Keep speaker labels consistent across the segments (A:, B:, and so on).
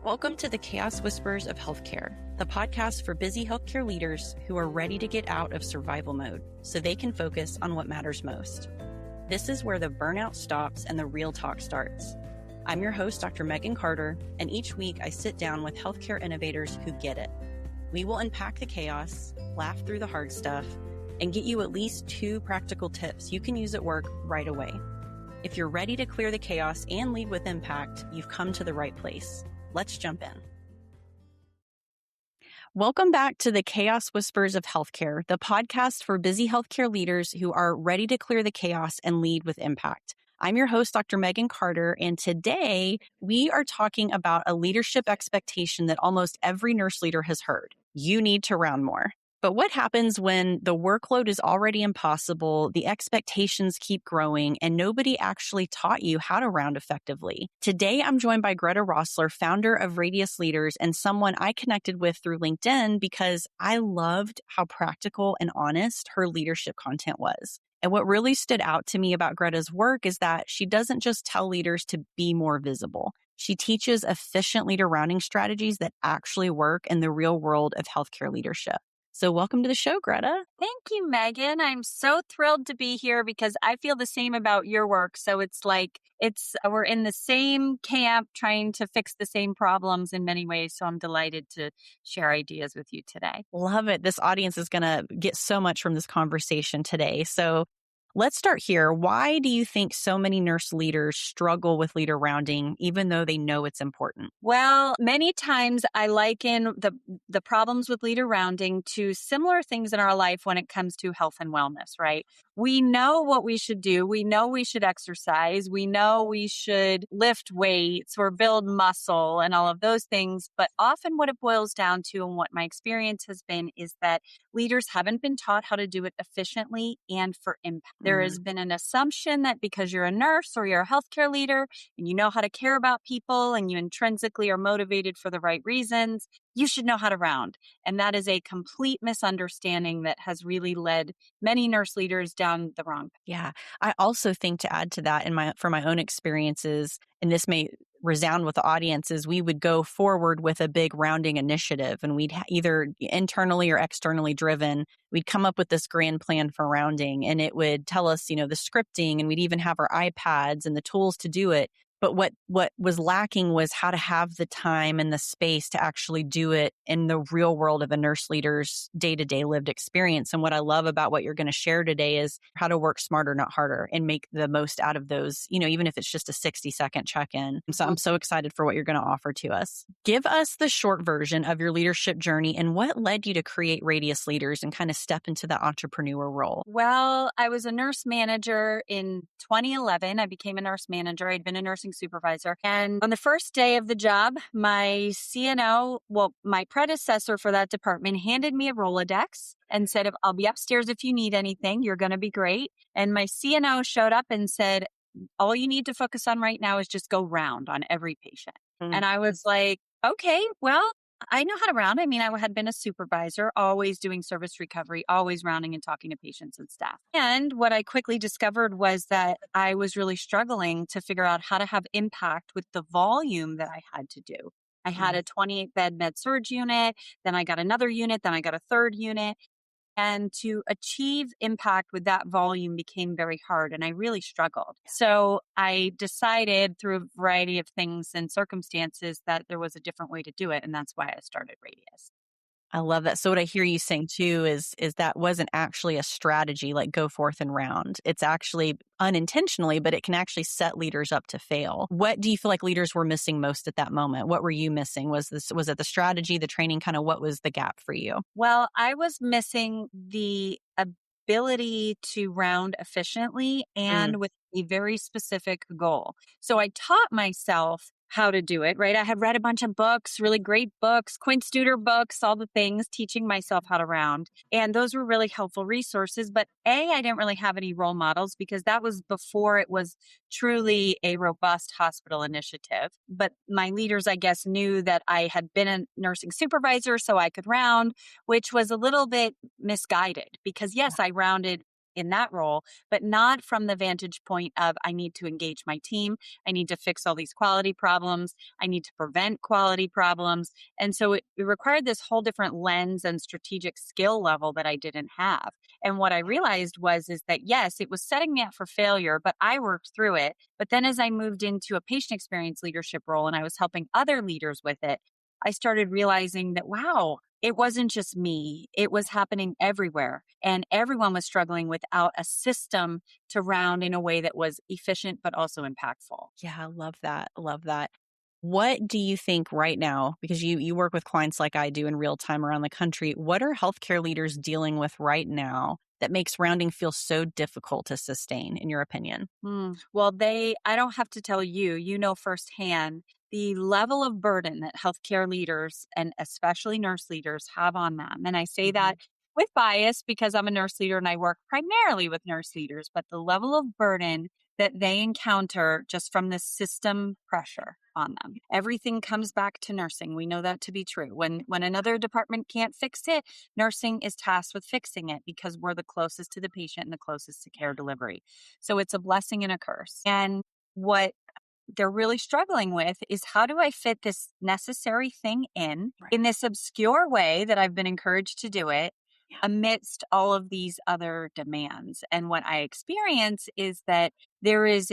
A: Welcome to the Chaos Whispers of Healthcare, the podcast for busy healthcare leaders who are ready to get out of survival mode so they can focus on what matters most. This is where the burnout stops and the real talk starts. I'm your host, Dr. Megan Carter, and each week I sit down with healthcare innovators who get it. We will unpack the chaos, laugh through the hard stuff, and get you at least 2 practical tips you can use at work right away. If you're ready to clear the chaos and lead with impact, you've come to the right place. Let's jump in. Welcome back to the Chaos Whispers of Healthcare, the podcast for busy healthcare leaders who are ready to clear the chaos and lead with impact. I'm your host, Dr. Megan Carter, and today we are talking about a leadership expectation that almost every nurse leader has heard. You need to round more. But what happens when the workload is already impossible, the expectations keep growing, and nobody actually taught you how to round effectively? Today, I'm joined by Greta Rosler, founder of Radius Leaders, and someone I connected with through LinkedIn because I loved how practical and honest her leadership content was. And what really stood out to me about Greta's work is that she doesn't just tell leaders to be more visible. She teaches efficient leader rounding strategies that actually work in the real world of healthcare leadership. So welcome to the show, Greta.
B: Thank you, Megan. I'm so thrilled to be here because I feel the same about your work. So it's like we're in the same camp trying to fix the same problems in many ways. So I'm delighted to share ideas with you today.
A: Love it. This audience is going to get so much from this conversation today. So let's start here. Why do you think so many nurse leaders struggle with leader rounding, even though they know it's important?
B: Well, many times I liken the problems with leader rounding to similar things in our life when it comes to health and wellness, right? We know what we should do. We know we should exercise. We know we should lift weights or build muscle and all of those things. But often what it boils down to and what my experience has been is that leaders haven't been taught how to do it efficiently and for impact. There has been an assumption that because you're a nurse or you're a healthcare leader and you know how to care about people and you intrinsically are motivated for the right reasons, you should know how to round. And that is a complete misunderstanding that has really led many nurse leaders down the wrong path.
A: Yeah. I also think to add to that for my own experiences, and this may resound with the audiences, we would go forward with a big rounding initiative and we'd either internally or externally driven, we'd come up with this grand plan for rounding and it would tell us, the scripting, and we'd even have our iPads and the tools to do it. But what was lacking was how to have the time and the space to actually do it in the real world of a nurse leader's day-to-day lived experience. And what I love about what you're going to share today is how to work smarter, not harder, and make the most out of those, even if it's just a 60-second check-in. So I'm so excited for what you're going to offer to us. Give us the short version of your leadership journey and what led you to create Radius Leaders and kind of step into the entrepreneur role.
B: Well, I was a nurse manager in 2011. I became a nurse manager. I'd been a nursing supervisor. And on the first day of the job, my CNO, my predecessor for that department, handed me a Rolodex and said, I'll be upstairs if you need anything. You're going to be great. And my CNO showed up and said, all you need to focus on right now is just go round on every patient. And I was like, okay, well, I know how to round. I mean, I had been a supervisor, always doing service recovery, always rounding and talking to patients and staff. And what I quickly discovered was that I was really struggling to figure out how to have impact with the volume that I had to do. I had a 28-bed med-surg unit, then I got another unit, then I got a third unit. And to achieve impact with that volume became very hard, and I really struggled. So I decided through a variety of things and circumstances that there was a different way to do it, and that's why I started Radius.
A: I love that. So what I hear you saying too is that wasn't actually a strategy like go forth and round. It's actually unintentionally, but it can actually set leaders up to fail. What do you feel like leaders were missing most at that moment? What were you missing? Was it the strategy, the training, kind of what was the gap for you?
B: Well, I was missing the ability to round efficiently and with a very specific goal. So I taught myself how to do it, right? I had read a bunch of books, really great books, Quint Studer books, all the things, teaching myself how to round. And those were really helpful resources. But I didn't really have any role models because that was before it was truly a robust hospital initiative. But my leaders, I guess, knew that I had been a nursing supervisor, so I could round, which was a little bit misguided because yes, I rounded in that role, but not from the vantage point of I need to engage my team. I need to fix all these quality problems. I need to prevent quality problems. And so it required this whole different lens and strategic skill level that I didn't have. And what I realized is that yes, it was setting me up for failure, but I worked through it. But then as I moved into a patient experience leadership role and I was helping other leaders with it, I started realizing that, wow, it wasn't just me. It was happening everywhere. And everyone was struggling without a system to round in a way that was efficient, but also impactful.
A: Yeah, I love that. I love that. What do you think right now, because you work with clients like I do in real time around the country, what are healthcare leaders dealing with right now that makes rounding feel so difficult to sustain, in your opinion?
B: Well, I don't have to tell you, you know firsthand the level of burden that healthcare leaders and especially nurse leaders have on them. And I say that with bias because I'm a nurse leader and I work primarily with nurse leaders, but the level of burden that they encounter just from the system pressure on them. Everything comes back to nursing. We know that to be true. When another department can't fix it, nursing is tasked with fixing it because we're the closest to the patient and the closest to care delivery. So it's a blessing and a curse. And what they're really struggling with is how do I fit this necessary thing in this obscure way that I've been encouraged to do it amidst all of these other demands. And what I experience is that there is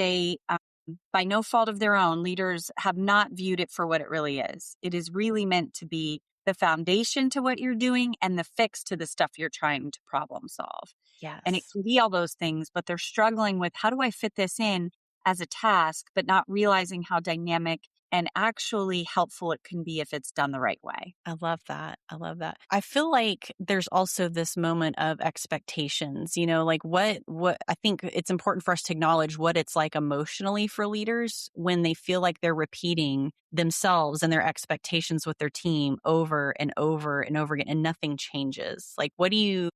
B: by no fault of their own, leaders have not viewed it for what it really is. It is really meant to be the foundation to what you're doing and the fix to the stuff you're trying to problem solve.
A: Yes.
B: And it can be all those things, but they're struggling with how do I fit this in as a task, but not realizing how dynamic and actually helpful it can be if it's done the right way.
A: I love that. I love that. I feel like there's also this moment of expectations, like what I think it's important for us to acknowledge what it's like emotionally for leaders when they feel like they're repeating themselves and their expectations with their team over and over and over again and nothing changes. Like what are you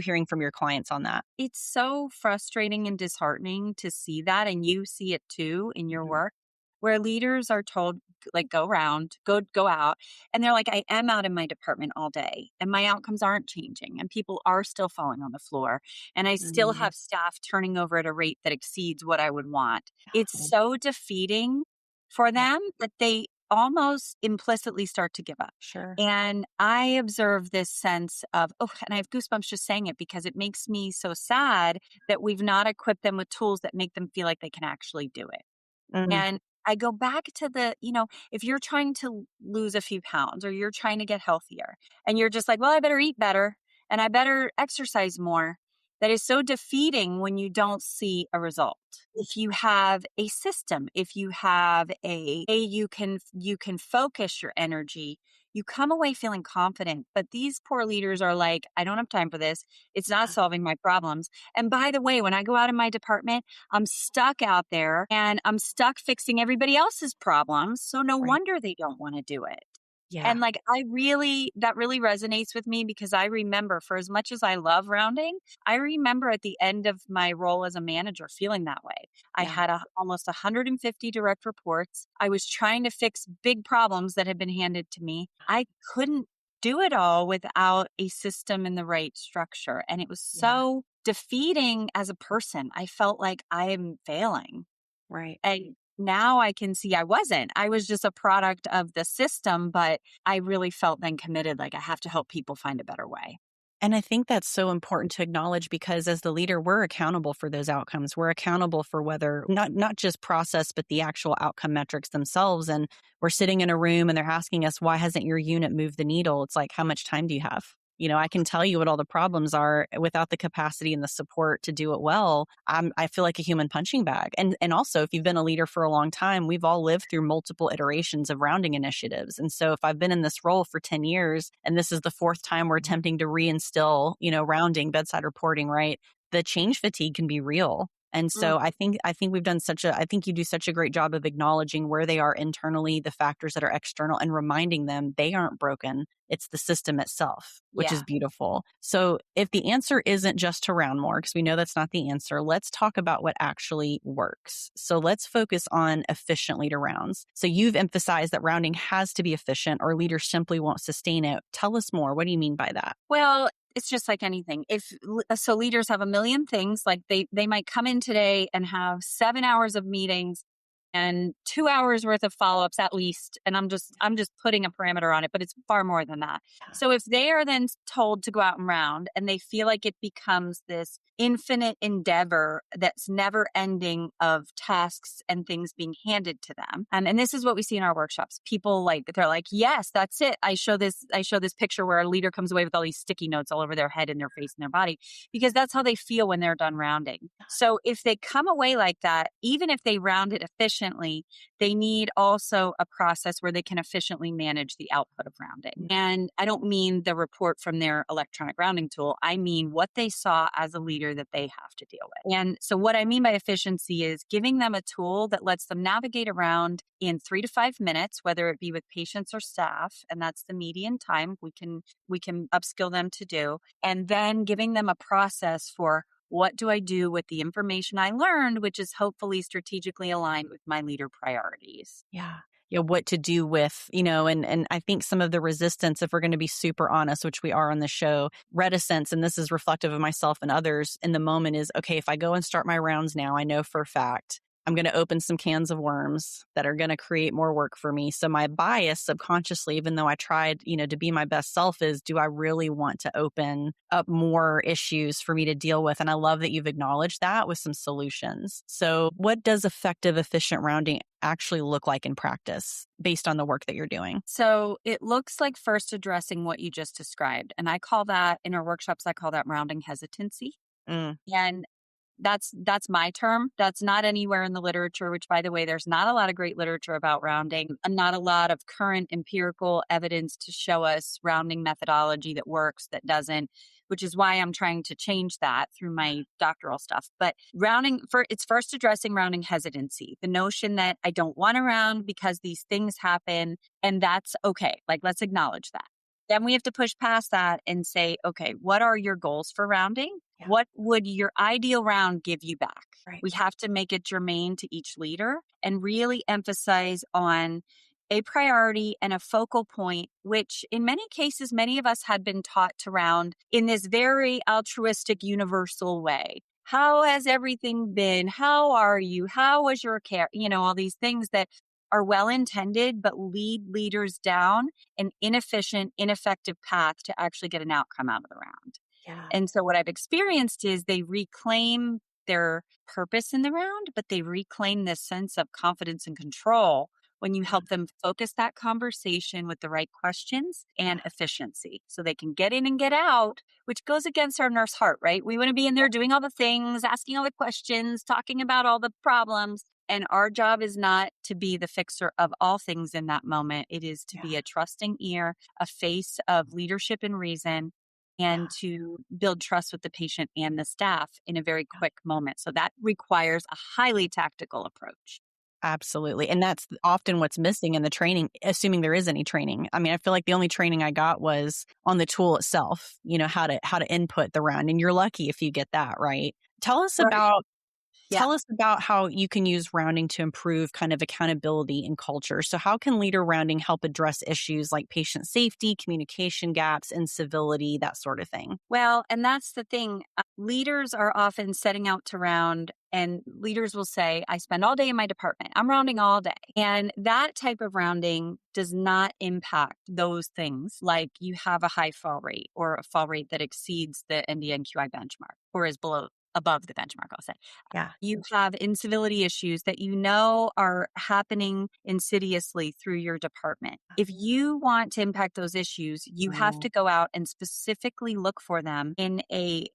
A: hearing from your clients on that?
B: It's so frustrating and disheartening to see that. And you see it too in your work where leaders are told, like, go out. And they're like, I am out in my department all day and my outcomes aren't changing and people are still falling on the floor. And I still have staff turning over at a rate that exceeds what I would want. It's so defeating for them that they almost implicitly start to give up.
A: Sure.
B: And I observe this sense of, and I have goosebumps just saying it because it makes me so sad that we've not equipped them with tools that make them feel like they can actually do it. And I go back to if you're trying to lose a few pounds or you're trying to get healthier and you're just like, well, I better eat better and I better exercise more. That is so defeating when you don't see a result. If you have a system, if you have you can focus your energy, you come away feeling confident. But these poor leaders are like, I don't have time for this. It's not solving my problems. And by the way, when I go out in my department, I'm stuck out there and I'm stuck fixing everybody else's problems. So no wonder they don't want to do it.
A: Yeah.
B: And that really resonates with me because I remember for as much as I love rounding, I remember at the end of my role as a manager feeling that way. I had almost 150 direct reports. I was trying to fix big problems that had been handed to me. I couldn't do it all without a system and the right structure. And it was so defeating as a person. I felt like I am failing.
A: Right.
B: And now I can see I wasn't. I was just a product of the system, but I really felt then committed, like I have to help people find a better way.
A: And I think that's so important to acknowledge because as the leader, we're accountable for those outcomes. We're accountable for whether not just process, but the actual outcome metrics themselves. And we're sitting in a room and they're asking us, why hasn't your unit moved the needle? It's like, how much time do you have? I can tell you what all the problems are without the capacity and the support to do it well. I feel like a human punching bag. And also, if you've been a leader for a long time, we've all lived through multiple iterations of rounding initiatives. And so if I've been in this role for 10 years and this is the fourth time we're attempting to reinstill, rounding, bedside reporting, right? The change fatigue can be real. And so I think we've done I think you do such a great job of acknowledging where they are internally, the factors that are external, and reminding them they aren't broken. It's the system itself, which is beautiful. So if the answer isn't just to round more, because we know that's not the answer, let's talk about what actually works. So let's focus on efficient leader rounds. So you've emphasized that rounding has to be efficient or leaders simply won't sustain it. Tell us more. What do you mean by that?
B: Well, it's just like anything. So leaders have a million things, like they might come in today and have 7 hours of meetings and 2 hours worth of follow-ups at least. And I'm just putting a parameter on it, but it's far more than that. So if they are then told to go out and round and they feel like it becomes this infinite endeavor that's never ending of tasks and things being handed to them. And this is what we see in our workshops. People they're like, yes, that's it. I show this picture where a leader comes away with all these sticky notes all over their head and their face and their body, because that's how they feel when they're done rounding. So if they come away like that, even if they round it efficiently, they need also a process where they can efficiently manage the output of rounding. And I don't mean the report from their electronic rounding tool. I mean what they saw as a leader that they have to deal with. And so what I mean by efficiency is giving them a tool that lets them navigate around in 3 to 5 minutes, whether it be with patients or staff, and that's the median time we can upskill them to do, and then giving them a process for what do I do with the information I learned, which is hopefully strategically aligned with my leader priorities.
A: Yeah. Yeah, what to do with, and I think some of the resistance, if we're going to be super honest, which we are on the show, reticence, and this is reflective of myself and others in the moment, is, okay, if I go and start my rounds now, I know for a fact I'm going to open some cans of worms that are going to create more work for me. So my bias subconsciously, even though I tried, to be my best self, is, do I really want to open up more issues for me to deal with? And I love that you've acknowledged that with some solutions. So what does effective, efficient rounding actually look like in practice based on the work that you're doing?
B: So it looks like first addressing what you just described. And I call that, in our workshops, I call that rounding hesitancy. And that's my term. That's not anywhere in the literature, which, by the way, there's not a lot of great literature about rounding, and not a lot of current empirical evidence to show us rounding methodology that works, that doesn't, which is why I'm trying to change that through my doctoral stuff. But it's first addressing rounding hesitancy, the notion that I don't want to round because these things happen, and that's okay. Let's acknowledge that. Then we have to push past that and say, okay, what are your goals for rounding? Yeah. What would your ideal round give you back? Right. We have to make it germane to each leader and really emphasize on a priority and a focal point, which in many cases, many of us had been taught to round in this very altruistic, universal way. How has everything been? How are you? How was your care? All these things that are well-intended, but lead leaders down an inefficient, ineffective path to actually get an outcome out of the round. Yeah. And so what I've experienced is they reclaim their purpose in the round, but they reclaim this sense of confidence and control when you help them focus that conversation with the right questions and efficiency, so they can get in and get out, which goes against our nurse heart, right? We want to be in there doing all the things, asking all the questions, talking about all the problems. And our job is not to be the fixer of all things in that moment. It is to be a trusting ear, a face of leadership and reason, and to build trust with the patient and the staff in a very quick moment. So that requires a highly tactical approach.
A: Absolutely. And that's often what's missing in the training, assuming there is any training. I mean, I feel like the only training I got was on the tool itself, how to input the round. And you're lucky if you get that, right? Tell us about how you can use rounding to improve kind of accountability and culture. So how can leader rounding help address issues like patient safety, communication gaps, incivility, that sort of thing?
B: Well, and that's the thing. Leaders are often setting out to round, and leaders will say, I spend all day in my department. I'm rounding all day. And that type of rounding does not impact those things, like you have a high fall rate or a fall rate that exceeds the NDNQI benchmark or is above the benchmark, I'll say. Yeah. You have incivility issues that are happening insidiously through your department. If you want to impact those issues, you have to go out and specifically look for them in a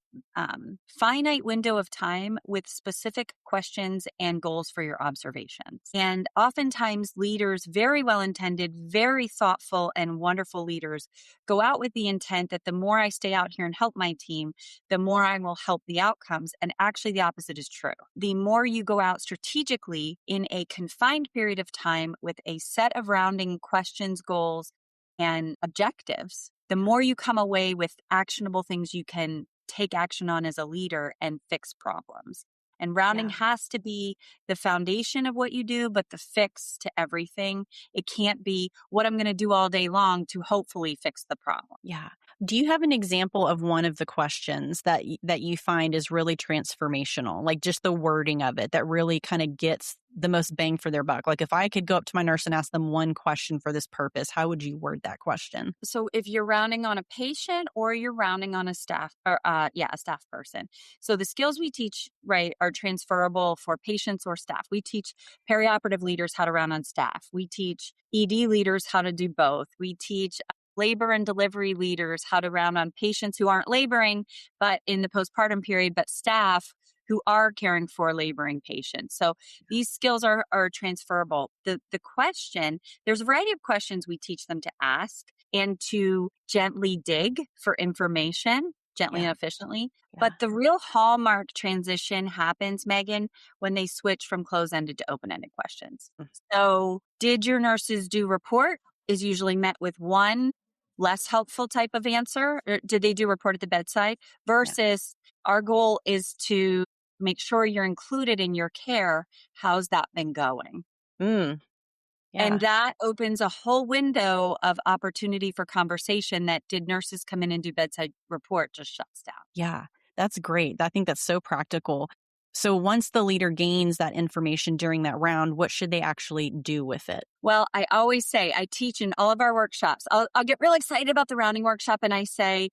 B: finite window of time with specific questions and goals for your observations. And oftentimes leaders, very well-intended, very thoughtful and wonderful leaders, go out with the intent that the more I stay out here and help my team, the more I will help the outcomes. And actually the opposite is true. The more you go out strategically in a confined period of time with a set of rounding questions, goals, and objectives, the more you come away with actionable things you can take action on as a leader and fix problems. And rounding has to be the foundation of what you do, but the fix to everything. It can't be what I'm going to do all day long to hopefully fix the problem.
A: Yeah. Do you have an example of one of the questions that you find is really transformational? Like just the wording of it that really kind of gets the most bang for their buck? Like if I could go up to my nurse and ask them one question for this purpose, how would you word that question?
B: So if you're rounding on a patient or you're rounding on a staff or a staff person. So the skills we teach, right, are transferable for patients or staff. We teach perioperative leaders how to round on staff. We teach ED leaders how to do both. We teach labor and delivery leaders how to round on patients who aren't laboring, but in the postpartum period, but staff who are caring for laboring patients. So these skills are transferable. The question, there's a variety of questions we teach them to ask and to gently dig for information, gently
A: Yeah.
B: and efficiently.
A: Yeah.
B: But the real hallmark transition happens, Megan, when they switch from closed-ended to open-ended questions.
A: Mm.
B: So did your nurses do report is usually met with one less helpful type of answer. Or did they do report at the bedside? Versus our goal is to make sure you're included in your care. How's that been going?
A: Mm. Yeah.
B: And that opens a whole window of opportunity for conversation that did nurses come in and do bedside report just shuts down.
A: Yeah. That's great. I think that's so practical. So once the leader gains that information during that round, what should they actually do with it?
B: Well, I always say, I teach in all of our workshops. I'll get real excited about the rounding workshop and I say,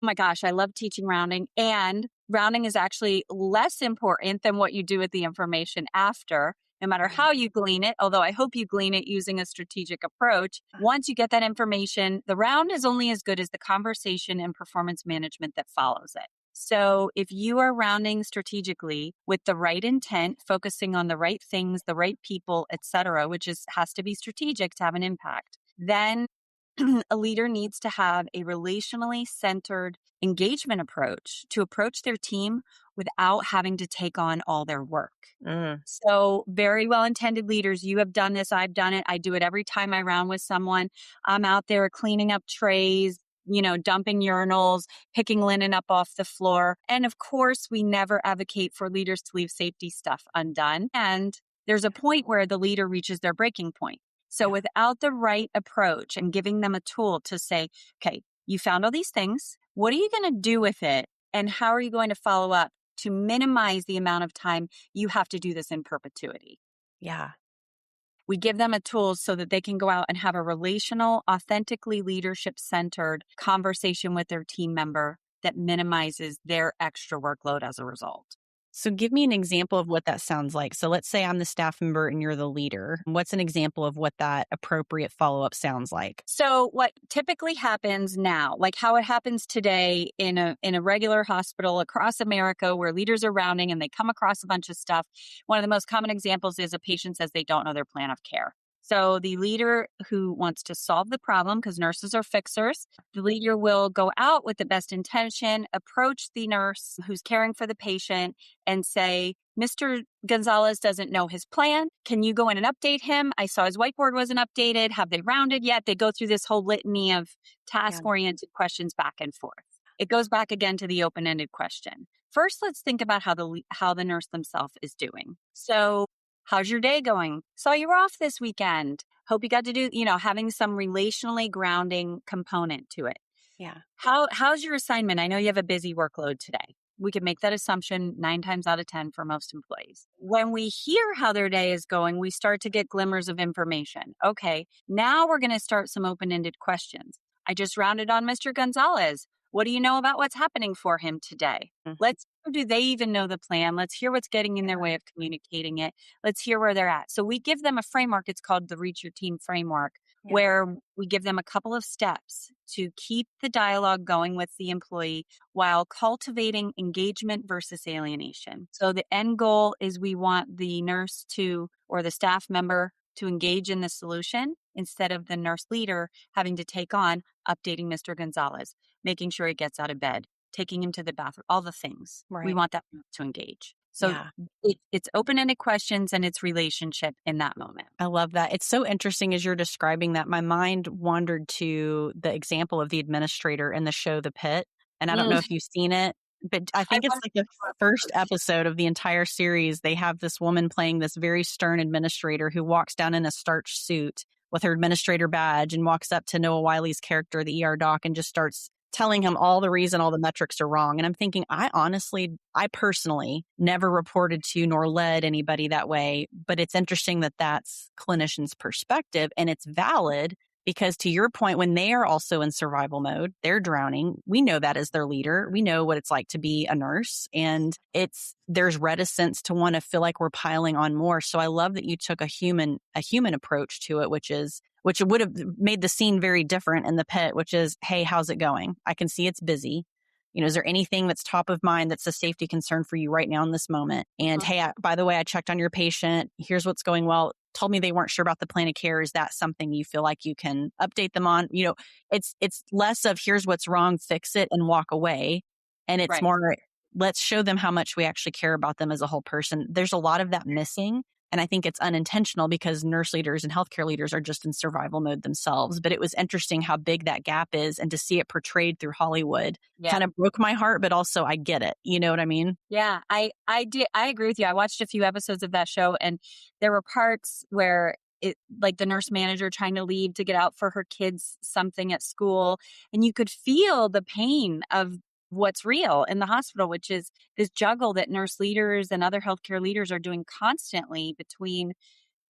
B: oh my gosh, I love teaching rounding. And rounding is actually less important than what you do with the information after, no matter how you glean it, although I hope you glean it using a strategic approach. Once you get that information, the round is only as good as the conversation and performance management that follows it. So if you are rounding strategically with the right intent, focusing on the right things, the right people, etc., which has to be strategic to have an impact, then a leader needs to have a relationally centered engagement approach to approach their team without having to take on all their work.
A: Mm.
B: So very well-intended leaders, you have done this, I've done it. I do it every time I round with someone. I'm out there cleaning up trays, dumping urinals, picking linen up off the floor. And of course, we never advocate for leaders to leave safety stuff undone. And there's a point where the leader reaches their breaking point. So without the right approach and giving them a tool to say, okay, you found all these things. What are you going to do with it? And how are you going to follow up to minimize the amount of time you have to do this in perpetuity?
A: Yeah.
B: We give them a tool so that they can go out and have a relational, authentically leadership-centered conversation with their team member that minimizes their extra workload as a result.
A: So give me an example of what that sounds like. So let's say I'm the staff member and you're the leader. What's an example of what that appropriate follow-up sounds like?
B: So what typically happens now, like how it happens today in a regular hospital across America where leaders are rounding and they come across a bunch of stuff. One of the most common examples is a patient says they don't know their plan of care. So the leader who wants to solve the problem, because nurses are fixers, the leader will go out with the best intention, approach the nurse who's caring for the patient and say, Mr. Gonzalez doesn't know his plan. Can you go in and update him? I saw his whiteboard wasn't updated. Have they rounded yet? They go through this whole litany of task-oriented questions back and forth. It goes back again to the open-ended question. First, let's think about how the nurse themselves is doing. So, how's your day going? Saw you were off this weekend. Hope you got to do, having some relationally grounding component to it.
A: Yeah.
B: How's your assignment? I know you have a busy workload today. We could make that assumption 9 times out of 10 for most employees. When we hear how their day is going, we start to get glimmers of information. Okay, now we're going to start some open-ended questions. I just rounded on Mr. Gonzalez. What do you know about what's happening for him today? Do they even know the plan? Let's hear what's getting in their way of communicating it. Let's hear where they're at. So we give them a framework. It's called the Reach Your Team framework, where we give them a couple of steps to keep the dialogue going with the employee while cultivating engagement versus alienation. So the end goal is we want the nurse or the staff member to engage in the solution instead of the nurse leader having to take on updating Mr. Gonzalez, making sure he gets out of bed, taking him to the bathroom, all the things.
A: Right.
B: We want that to engage. So it's open-ended questions and it's relationship in that moment.
A: I love that. It's so interesting as you're describing that. My mind wandered to the example of the administrator in the show The Pit. And I don't know if you've seen it, but I think it's like the first episode of the entire series. They have this woman playing this very stern administrator who walks down in a starched suit with her administrator badge and walks up to Noah Wiley's character, the ER doc, and just starts telling him all the reason all the metrics are wrong. And I'm thinking, I personally never reported to nor led anybody that way. But it's interesting that that's clinicians' perspective, and it's valid because, to your point, when they are also in survival mode, they're drowning. We know that as their leader. We know what it's like to be a nurse, and there's reticence to want to feel like we're piling on more. So I love that you took a human approach to it, which would have made the scene very different in the pit, which is, hey, how's it going? I can see it's busy. Is there anything that's top of mind that's a safety concern for you right now in this moment? And hey, by the way, I checked on your patient. Here's what's going well. Told me they weren't sure about the plan of care. Is that something you feel like you can update them on? It's less of here's what's wrong, fix it, and walk away. And it's more, let's show them how much we actually care about them as a whole person. There's a lot of that missing. And I think it's unintentional because nurse leaders and healthcare leaders are just in survival mode themselves. But it was interesting how big that gap is, and to see it portrayed through Hollywood kind of broke my heart, but also I get it. You know what I mean?
B: Yeah, I agree with you. I watched a few episodes of that show, and there were parts where like the nurse manager trying to leave to get out for her kids something at school, and you could feel the pain of what's real in the hospital, which is this juggle that nurse leaders and other healthcare leaders are doing constantly between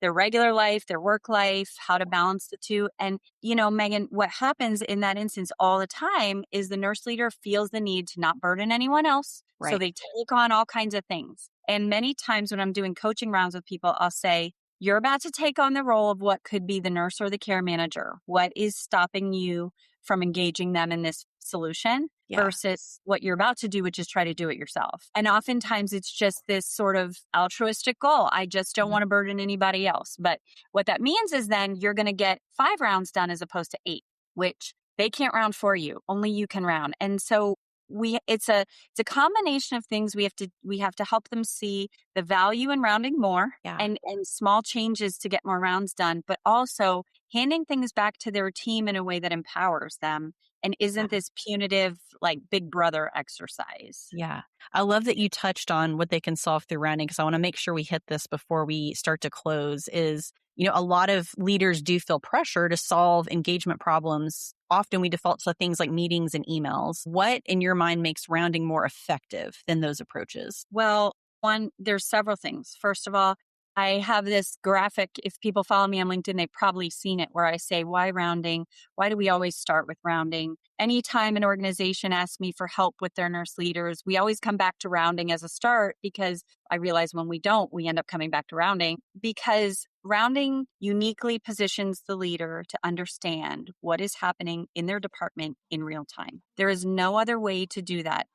B: their regular life, their work life, how to balance the two. And, Megan, what happens in that instance all the time is the nurse leader feels the need to not burden anyone else. Right. So they take on all kinds of things. And many times when I'm doing coaching rounds with people, I'll say, you're about to take on the role of what could be the nurse or the care manager. What is stopping you from engaging them in this solution versus what you're about to do, which is try to do it yourself? And oftentimes it's just this sort of altruistic goal. I just don't want to burden anybody else. But what that means is then you're going to get 5 rounds done as opposed to 8, which they can't round for you. Only you can round. And so it's a combination of things. We have to help them see the value in rounding more and small changes to get more rounds done, but also handing things back to their team in a way that empowers them and isn't this punitive, like big brother exercise.
A: Yeah. I love that you touched on what they can solve through rounding, because I want to make sure we hit this before we start to close. Is a lot of leaders do feel pressure to solve engagement problems. Often we default to things like meetings and emails. What, in your mind, makes rounding more effective than those approaches?
B: Well, there's several things. First of all, I have this graphic. If people follow me on LinkedIn, they've probably seen it, where I say, why rounding? Why do we always start with rounding? Anytime an organization asks me for help with their nurse leaders, we always come back to rounding as a start, because I realize when we don't, we end up coming back to rounding, because rounding uniquely positions the leader to understand what is happening in their department in real time. There is no other way to do that.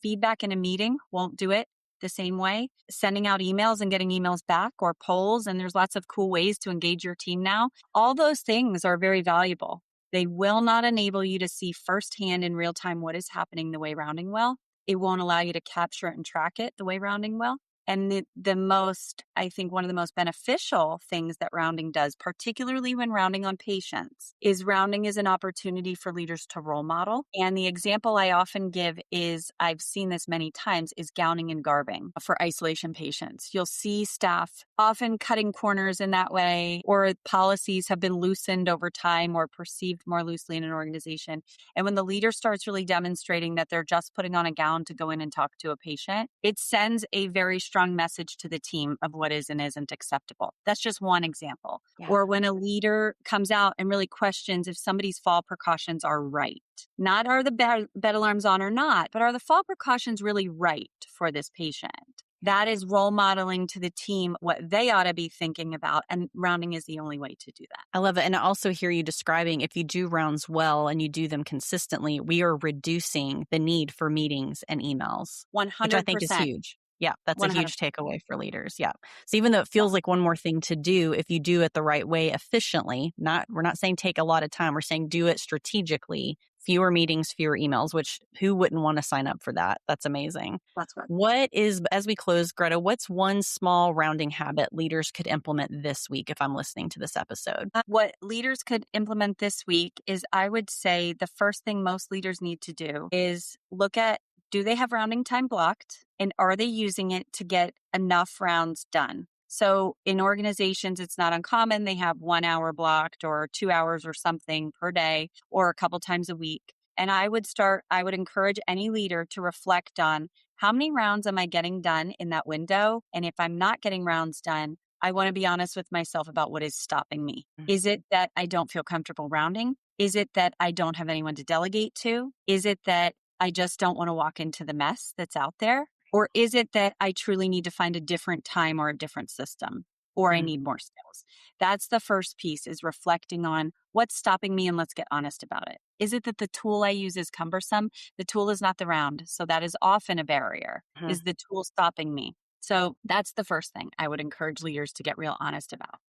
B: Feedback in a meeting won't do it the same way. Sending out emails and getting emails back, or polls, and there's lots of cool ways to engage your team now. All those things are very valuable. They will not enable you to see firsthand in real time what is happening the way rounding will. It won't allow you to capture it and track it the way rounding will. And I think one of the most beneficial things that rounding does, particularly when rounding on patients, is rounding is an opportunity for leaders to role model. And the example I often give is, I've seen this many times, is gowning and garbing for isolation patients. You'll see staff often cutting corners in that way, or policies have been loosened over time or perceived more loosely in an organization. And when the leader starts really demonstrating that they're just putting on a gown to go in and talk to a patient, it sends a very strong message to the team of what is and isn't acceptable. That's just one example. Or when a leader comes out and really questions if somebody's fall precautions are right. Not are the bed alarms on or not, but are the fall precautions really right for this patient? That is role modeling to the team what they ought to be thinking about, and rounding is the only way to do that.
A: I love it. And I also hear you describing, if you do rounds well and you do them consistently, we are reducing the need for meetings and emails,
B: 100%.
A: which I think is huge. Yeah, that's
B: 100%.
A: a huge takeaway for leaders. Yeah. So even though it feels like one more thing to do, if you do it the right way, efficiently, we're not saying take a lot of time, we're saying do it strategically, fewer meetings, fewer emails, which who wouldn't want to sign up for that? That's amazing.
B: That's right.
A: As we close, Greta, what's one small rounding habit leaders could implement this week if I'm listening to this episode?
B: What leaders could implement this week is, I would say the first thing most leaders need to do is look at, do they have rounding time blocked? And are they using it to get enough rounds done? So in organizations, it's not uncommon. They have 1 hour blocked or 2 hours or something per day, or a couple times a week. And I would encourage any leader to reflect on how many rounds am I getting done in that window? And if I'm not getting rounds done, I want to be honest with myself about what is stopping me. Is it that I don't feel comfortable rounding? Is it that I don't have anyone to delegate to? Is it that I just don't want to walk into the mess that's out there? Or is it that I truly need to find a different time or a different system? Or I need more skills? That's the first piece, is reflecting on what's stopping me, and let's get honest about it. Is it that the tool I use is cumbersome? The tool is not the round. So that is often a barrier. Is the tool stopping me? So that's the first thing I would encourage leaders to get real honest about.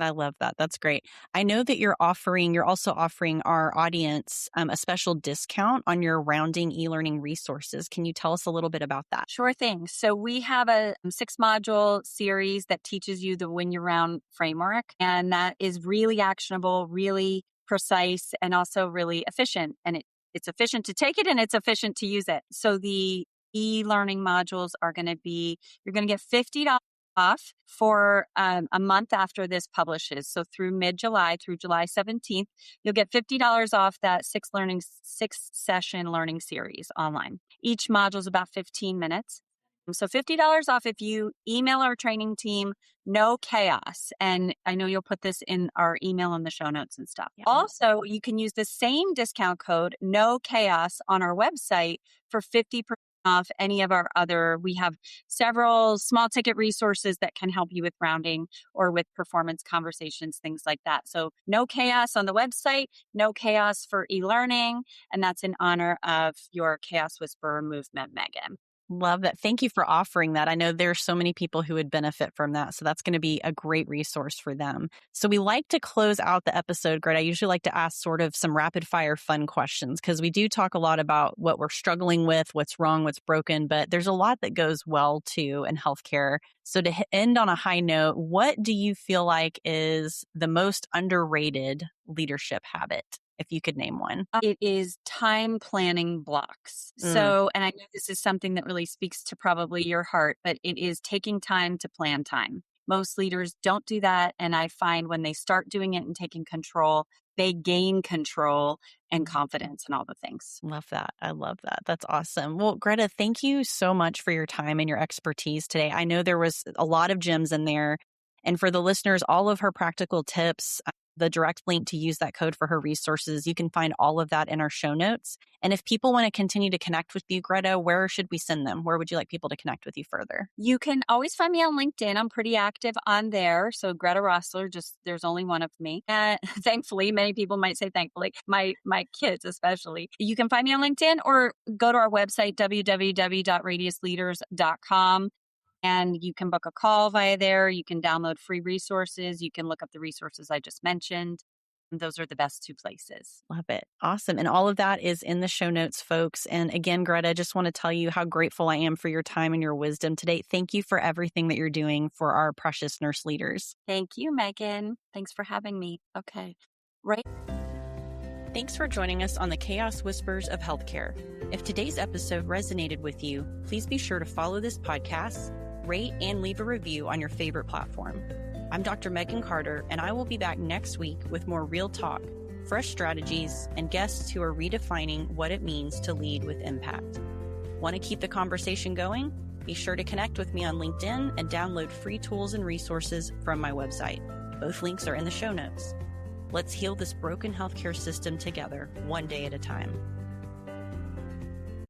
A: I love that. That's great. I know that you're also offering our audience a special discount on your rounding e-learning resources. Can you tell us a little bit about that?
B: Sure thing. So we have a 6-module series that teaches you the Win Your Round framework. And that is really actionable, really precise, and also really efficient. And it's efficient to take it and it's efficient to use it. So the e-learning modules are going to be, you're going to get $50 off for a month after this publishes. So through mid-July, through July 17th, you'll get $50 off that 6-session learning series online. Each module is about 15 minutes. So $50 off if you email our training team, No Chaos. And I know you'll put this in our email in the show notes and stuff. Yeah. Also, you can use the same discount code, No Chaos, on our website for 50% off any of our we have several small ticket resources that can help you with rounding or with performance conversations, things like that. So No Chaos on the website, No Chaos for e-learning. And that's in honor of your Chaos Whisperer movement, Megan.
A: Love that. Thank you for offering that. I know there's so many people who would benefit from that. So that's going to be a great resource for them. So we like to close out the episode, Greta. I usually like to ask sort of some rapid fire fun questions, because we do talk a lot about what we're struggling with, what's wrong, what's broken, but there's a lot that goes well too in healthcare. So to end on a high note, what do you feel like is the most underrated leadership habit, if you could name one?
B: It is time planning blocks. So, and I know this is something that really speaks to probably your heart, but it is taking time to plan time. Most leaders don't do that. And I find when they start doing it and taking control, they gain control and confidence and all the things.
A: Love that. I love that. That's awesome. Well, Greta, thank you so much for your time and your expertise today. I know there was a lot of gems in there. And for the listeners, all of her practical tips, the direct link to use that code for her resources, you can find all of that in our show notes. And if people want to continue to connect with you, Greta, where should we send them? Where would you like people to connect with you further?
B: You can always find me on LinkedIn. I'm pretty active on there. So Greta Rosler, there's only one of me. And thankfully, many people might say thankfully, my kids especially. You can find me on LinkedIn or go to our website, www.radiusleaders.com. And you can book a call via there. You can download free resources. You can look up the resources I just mentioned. And those are the best 2 places.
A: Love it. Awesome. And all of that is in the show notes, folks. And again, Greta, I just want to tell you how grateful I am for your time and your wisdom today. Thank you for everything that you're doing for our precious nurse leaders.
B: Thank you, Megan. Thanks for having me. Okay. Right.
A: Thanks for joining us on the Chaos Whispers of Healthcare. If today's episode resonated with you, please be sure to follow this podcast, rate, and leave a review on your favorite platform. I'm Dr. Megan Carter, and I will be back next week with more real talk, fresh strategies, and guests who are redefining what it means to lead with impact. Want to keep the conversation going? Be sure to connect with me on LinkedIn and download free tools and resources from my website. Both links are in the show notes. Let's heal this broken healthcare system together, one day at a time.